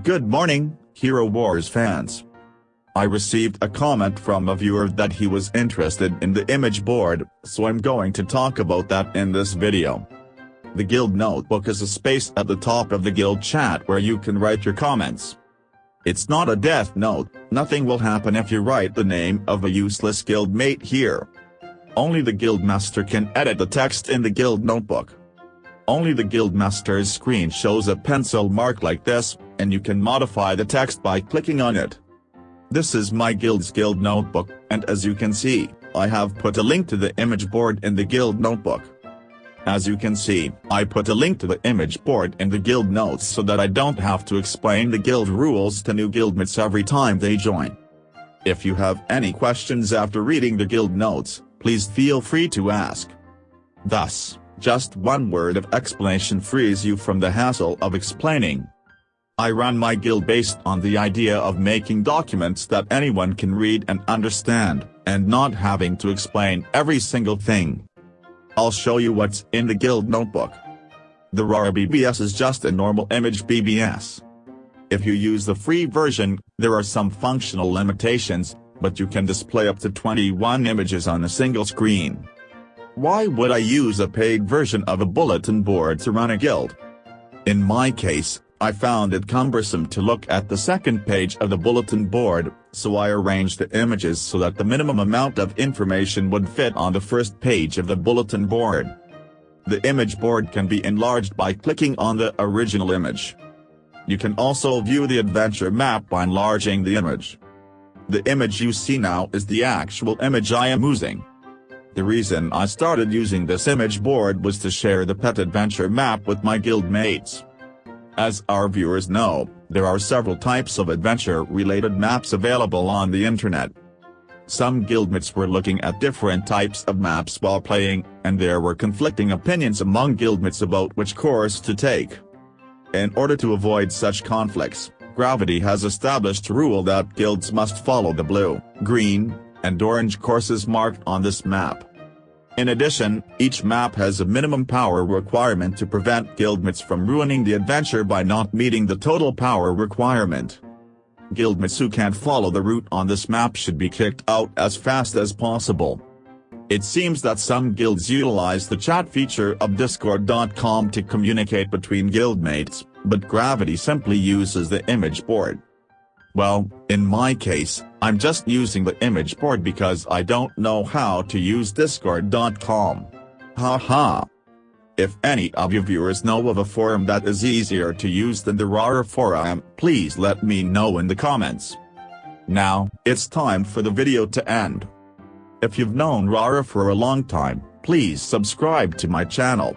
Good morning, Hero Wars fans. I received a comment from a viewer that he was interested in the image board, so I'm going to talk about that in this video. The Guild Notebook is a space at the top of the Guild chat where you can write your comments. It's not a death note, nothing will happen if you write the name of a useless guildmate here. Only the Guildmaster can edit the text in the Guild Notebook. Only the Guildmaster's screen shows a pencil mark like this, and you can modify the text by clicking on it. This is my Guild's Guild Notebook, and as you can see, I have put a link to the image board in the Guild Notebook. As you can see, I put a link to the image board in the Guild Notes so that I don't have to explain the Guild rules to new guildmates every time they join. If you have any questions after reading the Guild Notes, please feel free to ask. Thus, just one word of explanation frees you from the hassle of explaining. I ran my guild based on the idea of making documents that anyone can read and understand, and not having to explain every single thing. I'll show you what's in the Guild Notebook. The RAR BBS is just a normal image BBS. If you use the free version, there are some functional limitations, but you can display up to 21 images on a single screen. Why would I use a paid version of a bulletin board to run a guild? In my case, I found it cumbersome to look at the second page of the bulletin board, so I arranged the images so that the minimum amount of information would fit on the first page of the bulletin board. The image board can be enlarged by clicking on the original image. You can also view the adventure map by enlarging the image. The image you see now is the actual image I am using. The reason I started using this image board was to share the pet adventure map with my guildmates. As our viewers know, there are several types of adventure-related maps available on the internet. Some guildmates were looking at different types of maps while playing, and there were conflicting opinions among guildmates about which course to take. In order to avoid such conflicts, Gravity has established a rule that guilds must follow the blue, green, and orange courses marked on this map. In addition, each map has a minimum power requirement to prevent guildmates from ruining the adventure by not meeting the total power requirement. Guildmates who can't follow the route on this map should be kicked out as fast as possible. It seems that some guilds utilize the chat feature of Discord.com to communicate between guildmates, but Gravity simply uses the image board. Well, in my case, I'm just using the image board because I don't know how to use Discord.com. Haha. If any of you viewers know of a forum that is easier to use than the RAR forum, please let me know in the comments. Now, it's time for the video to end. If you've known RAR for a long time, please subscribe to my channel.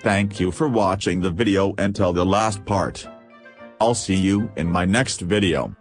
Thank you for watching the video until the last part. I'll see you in my next video.